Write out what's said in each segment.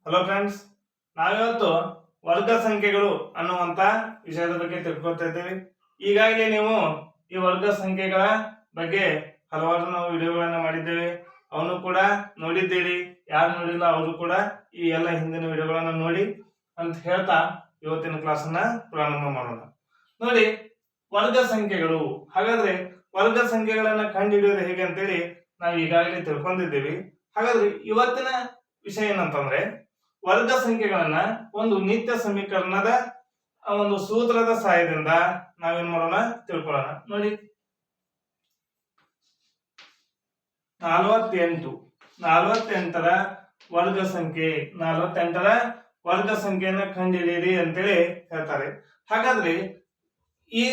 Hello friends, ನಾವಿವತ್ತು ವರ್ಗ ಸಂಖ್ಯೆಗಳು ಅನ್ನುವಂತ ವಿಷಯದ ಬಗ್ಗೆ ತಿಳ್ಕೊತಾ ಇದ್ದೇವೆ. ಈಗಾಗಲೇ ನೀವು ಈ ವರ್ಗ ಸಂಖ್ಯೆಗಳ ಬಗ್ಗೆ ಹಲವಾರು ನಾವು ವಿಡಿಯೋಗಳನ್ನ ಮಾಡಿದ್ದೇವೆ. ಅವನು ಕೂಡ ನೋಡಿದ್ದೀರಿ. ಯಾರು ನೋಡಿಲ್ಲ ಅವರು ಕೂಡ ಈ ಎಲ್ಲ ಹಿಂದಿನ ವಿಡಿಯೋಗಳನ್ನ ನೋಡಿ ಅಂತ ಹೇಳ್ತಾ ಇವತ್ತಿನ ಕ್ಲಾಸನ್ನ ಪ್ರಾರಂಭ ಮಾಡೋಣ. ನೋಡಿ, ವರ್ಗ ಸಂಖ್ಯೆಗಳು. ಹಾಗಾದ್ರೆ ವರ್ಗ ಸಂಖ್ಯೆಗಳನ್ನ ಕಂಡುಹಿಡಿಯೋದು ಹೇಗೆ ಅಂತೇಳಿ ನಾವು ಈಗಾಗಲೇ ತಿಳ್ಕೊಂಡಿದ್ದೀವಿ. ಹಾಗಾದ್ರೆ ಇವತ್ತಿನ ವಿಷಯ ಏನಂತಂದ್ರೆ, ವರ್ಗ ಸಂಖ್ಯೆಗಳನ್ನ ಒಂದು ನಿತ್ಯ ಸಮೀಕರಣದ ಒಂದು ಸೂತ್ರದ ಸಹಾಯದಿಂದ ನಾವೇನ್ ಮಾಡೋಣ ತಿಳ್ಕೊಳ್ಳೋಣ. ನೋಡಿ, 48ರ ವರ್ಗ ಸಂಖ್ಯೆ, 48ರ ವರ್ಗ ಸಂಖ್ಯೆಯನ್ನ ಕಂಡುಹಿಡಿಯಿರಿ ಅಂತೇಳಿ ಹೇಳ್ತಾರೆ. ಹಾಗಾದ್ರೆ ಈ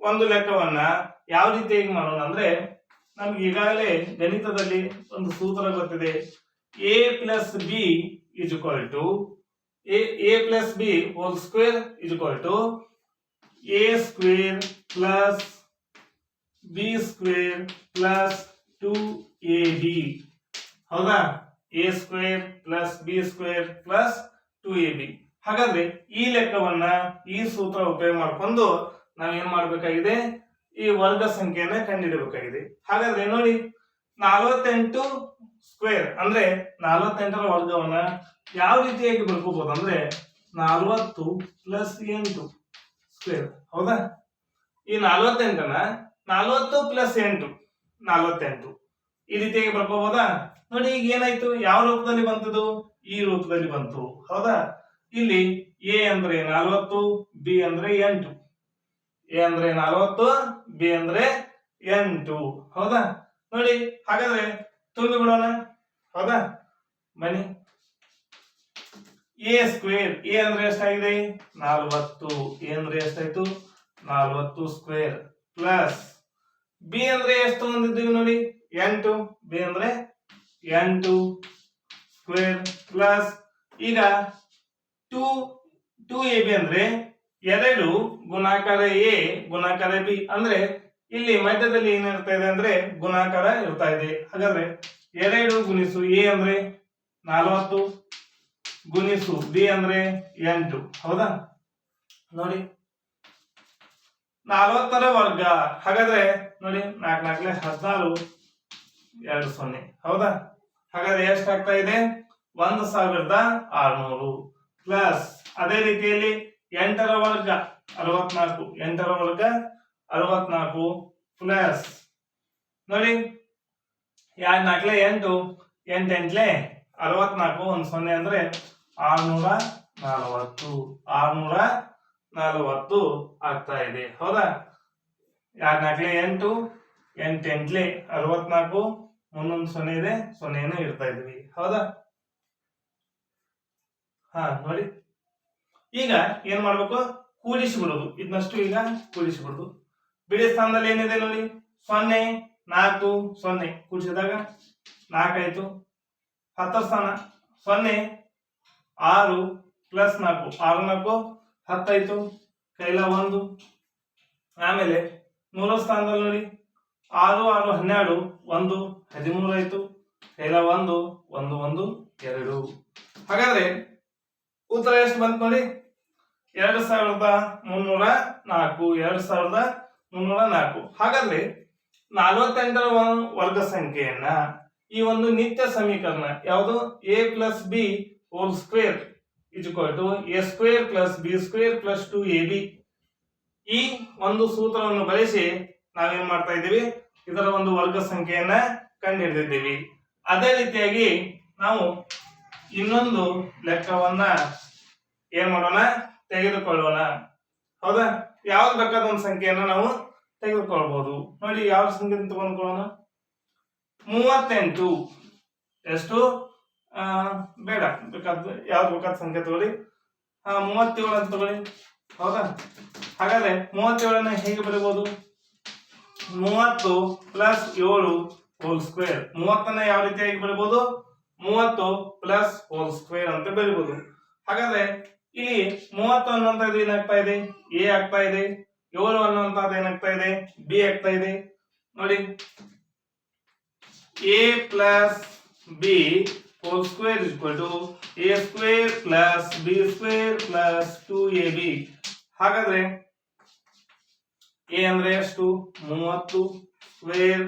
ಒಂದು ಲೆಕ್ಕವನ್ನ ಯಾವ ರೀತಿಯಾಗಿ ಮಾಡೋಣ ಅಂದ್ರೆ, ನಮ್ಗೆ ಈಗಾಗಲೇ ಗಣಿತದಲ್ಲಿ ಒಂದು ಸೂತ್ರ ಗೊತ್ತಿದೆ. a plus b is equal to a plus b whole square is equal to a square plus b square plus 2ab. ಹೌದಾ? a square plus b square plus 2ab. ಹಾಗಾದ್ರೆ ಈ ಲೆಕ್ಕವನ್ನ ಈ ಸೂತ್ರ ಉಪಯೋಗ ಮಾಡಿಕೊಂಡು ನಾವೇನ್ ಮಾಡ್ಬೇಕಾಗಿದೆ, ಈ ವರ್ಗ ಸಂಖ್ಯೆಯನ್ನ ಕಂಡುಹಿಡಬೇಕಾಗಿದೆ. ಹಾಗಾದ್ರೆ ನೋಡಿ, 48 ಸ್ಕ್ವೇರ್ ಅಂದ್ರೆ 48ರ ವರ್ಗವನ್ನ ಯಾವ ರೀತಿಯಾಗಿ ಬರ್ಕೋಬಹುದು ಅಂದ್ರೆ 40 ಪ್ಲಸ್ 8 ಸ್ಕ್ವೇರ್. ಹೌದಾ? ಈ 48ನ 40 ಪ್ಲಸ್ 8 48 ಈ ರೀತಿಯಾಗಿ ಬರ್ಕೋಬಹುದಾ? ನೋಡಿ, ಈಗ ಏನಾಯ್ತು, ಯಾವ ರೂಪದಲ್ಲಿ ಬಂತದು? ಈ ರೂಪದಲ್ಲಿ ಬಂತು. ಹೌದಾ? ಇಲ್ಲಿ a ಅಂದ್ರೆ 40, b ಅಂದ್ರೆ 8. a ಅಂದ್ರೆ 40, b ಅಂದ್ರೆ 8. ಹೌದಾ? ನೋಡಿ, ಹಾಗಾದ್ರೆ ತುಂಬಿ ಬಿಡೋಣ. ಹೌದಾ? ಬನ್ನಿ, a ಸ್ಕ್ವೇರ್, a ಅಂದ್ರೆ ಎಷ್ಟಾಗಿದೆ? 40. a ಅಂದ್ರೆ ಎಷ್ಟಾಯ್ತು? 40 ಸ್ಕ್ವೇರ್ ಪ್ಲಸ್ b ಅಂದ್ರೆ ಎಷ್ಟು ಹೊಂದಿದ್ದೀವಿ ನೋಡಿ? 8. b ಅಂದ್ರೆ 8 ಸ್ಕ್ವೇರ್ ಪ್ಲಸ್ ಈಗ 2ab ಅಂದ್ರೆ 2 ಗುಣಾಕಾರ a ಗುಣಾಕಾರ b ಅಂದ್ರೆ ಇಲ್ಲಿ ಮಧ್ಯದಲ್ಲಿ ಏನಿರ್ತಾ ಇದೆ ಅಂದ್ರೆ ಗುಣಾಕಾರ ಇರ್ತಾ ಇದೆ. ಹಾಗಾದ್ರೆ 2 ಗುಣಿಸು a ಅಂದ್ರೆ 40 ಗುಣಿಸು b ಅಂದ್ರೆ 8. ಹೌದಾ? ನೋಡಿ, 40ರ ವರ್ಗ. ಹಾಗಾದ್ರೆ ನೋಡಿ, 4 4 16 2 0. ಹೌದಾ? ಹಾಗಾದ್ರೆ ಎಷ್ಟಾಗ್ತಾ ಇದೆ? 1600 ಪ್ಲಸ್ ಅದೇ ರೀತಿಯಲ್ಲಿ 8ರ ವರ್ಗ 64. 8ರ ವರ್ಗ 64 ಪ್ಲಸ್ ನೋಡಿ, 2 4 8 8 8 64 ಒಂದು 0 ಅಂದ್ರೆ 640 ಆಗ್ತಾ ಇದೆ. ಹೌದಾ? 2 4 8 8 8 64 ಮುಂದೊಂದು 0 ಇದೆ, 0 ಇಡ್ತಾ ಇದ್ವಿ. ಹೌದಾ? ನೋಡಿ, ಈಗ ಏನ್ ಮಾಡ್ಬೇಕು? ಕೂಡಿಸಿಬಿಡುದು. ಇದನ್ನಷ್ಟು ಈಗ ಕೂಡಿಸಿಬಿಡುದು. ಬಿಡಿ ಸ್ಥಾನದಲ್ಲಿ ಏನಿದೆ ನೋಡಿ, 0 4 0 ಕೂಡಿಸಿದಾಗ 4 ಆಯ್ತು. 10ರ ಸ್ಥಾನ 0 6 ಪ್ಲಸ್ 4 6 4 10 ಆಯ್ತು. ಕೈಲ 1. ಆಮೇಲೆ 3ರ ಸ್ಥಾನದಲ್ಲಿ ನೋಡಿ, 6 6 12 1 13 ಆಯ್ತು. ಕೈಲ 1 1 1 2. ಹಾಗಾದ್ರೆ ಉತ್ತರ ಎಷ್ಟು ಬಂತು ನೋಡಿ? 2304. 2304. ಹಾಗಾದ್ರೆ 48ರ ವರ್ಗ ಸಂಖ್ಯೆಯನ್ನ ಈ ಒಂದು ನಿತ್ಯ ಸಮೀಕರಣ ಯಾವುದು? a plus B whole square is equal to a square plus b square plus 2ab. ಈ ಒಂದು ಸೂತ್ರವನ್ನು ಬಳಸಿ ನಾವೇನ್ ಮಾಡ್ತಾ ಇದ್ದೀವಿ? ಇದರ ಒಂದು ವರ್ಗ ಸಂಖ್ಯೆಯನ್ನ ಕಂಡುಹಿಡಿದಿದ್ದೀವಿ. ಅದೇ ರೀತಿಯಾಗಿ ನಾವು ಇನ್ನೊಂದು ಲೆಕ್ಕವನ್ನ ಏನ್ ಮಾಡೋಣ? ತೆಗೆದುಕೊಳ್ಳೋಣ. ಹೌದಾ? ಯಾವ್ದು ಬೇಕಾದ ಒಂದು ಸಂಖ್ಯೆಯನ್ನ ನಾವು ತೆಗೆದುಕೊಳ್ಬಹುದು. ನೋಡಿ, ಯಾವ ಸಂಖ್ಯೆ ತಗೊಂಡ್ಕೊಳ್ಳೋಣ? 38. ಎಷ್ಟು? ಬೇಡ, ಬೇಕಾದ ಯಾವ್ದು ಬೇಕಾದ ಸಂಖ್ಯೆ ತಗೊಳ್ಳಿ. 37 ಅಂತ ತಗೊಳ್ಳಿ. ಹೌದಾ? ಹಾಗಾದ್ರೆ 37ನ್ನ ಹೇಗೆ ಬರೀಬಹುದು? 30 ಪ್ಲಸ್ 7 ಹೋಲ್ ಸ್ಕ್ವೇರ್. 30ನ್ನ ಯಾವ ರೀತಿಯಾಗಿ ಬರೀಬಹುದು? 30 ಪ್ಲಸ್ ಹೋಲ್ ಸ್ಕ್ವೇರ್ ಅಂತ ಬರೀಬಹುದು. ಹಾಗಾದ್ರೆ ಇಲ್ಲಿ 30 ಅನ್ನುವಂಥದ್ದು ಏನಾಗ್ತಾ ಇದೆ? a ಆಗ್ತಾ ಇದೆ. 7 ಅನ್ನುವಂಥದ್ದು ಏನಾಗ್ತಾ ಇದೆ? b ಆಗ್ತಾ ಇದೆ. ನೋಡಿ, a plus b whole square is equal to A square plus B square plus 2ab. ಹಾಗಾದ್ರೆ ಎ ಅಂದ್ರೆ ಎಷ್ಟು 30 ಸ್ಕ್ವೇರ್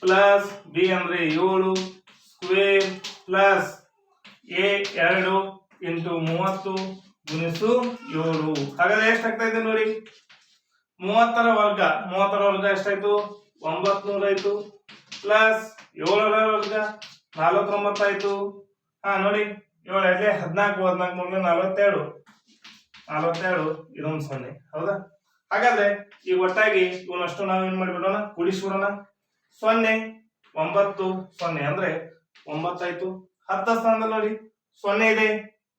ಪ್ಲಸ್ ಬಿ ಅಂದ್ರೆ 7 ಸ್ಕ್ವೇರ್ ಪ್ಲಸ್ ಎ 2 ಇಂಟು 30 ಗುಣಿಸು 7. ಹಾಗಾದ್ರೆ ಎಷ್ಟಾಗ್ತಾ ಇದೆ ನೋಡಿ, 30ರ ವರ್ಗ ಎಷ್ಟಾಯ್ತು 900 ಆಯ್ತು ಪ್ಲಸ್ 7ರ ವರ್ಗ 49 ಆಯ್ತು. ನೋಡಿ 7 8 14 14 42 ಇದೊಂದು 0. ಹೌದಾ? ಹಾಗಾದ್ರೆ ಈ ಒಟ್ಟಾಗಿ ಇವನಷ್ಟು ನಾವು ಏನ್ ಮಾಡಿಬಿಡೋಣ, ಕೂಡಿಸ್ಬಿಡೋಣ. 0 9 0 ಅಂದ್ರೆ 9 ಆಯ್ತು. 10 ಸ್ಥಾನದಲ್ಲಿ ನೋಡಿ 0 ಇದೆ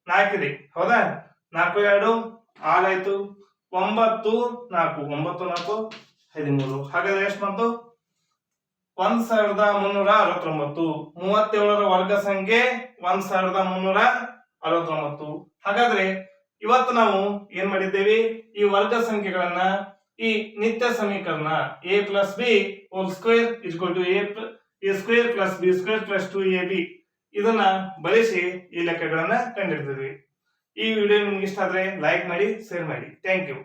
4 ಇದೆ. ಹೌದಾ? 4 2 6 ಆಯ್ತು. 9 4 9 4 13. ಹಾಗಾದ್ರೆ ಎಷ್ಟು ಬಂತು 1369. 37ರ ವರ್ಗ ಸಂಖ್ಯೆ 1369. ಹಾಗಾದ್ರೆ ಇವತ್ತು ನಾವು ಏನ್ ಮಾಡಿದ್ದೇವೆ, ಈ ವರ್ಗ ಸಂಖ್ಯೆಗಳನ್ನ ಈ ನಿತ್ಯ ಸಮೀಕರಣ a plus B whole square is equal to a square plus B square plus 2ab ಇದನ್ನ ಬಳಸಿ ಈ ಲೆಕ್ಕಗಳನ್ನ ಕಂಡುಹಿಡಿದಿದ್ವಿ. ಈ ವಿಡಿಯೋ ನಿಮ್ಗೆ ಇಷ್ಟ ಆದ್ರೆ ಲೈಕ್ ಮಾಡಿ, ಶೇರ್ ಮಾಡಿ. Thank you.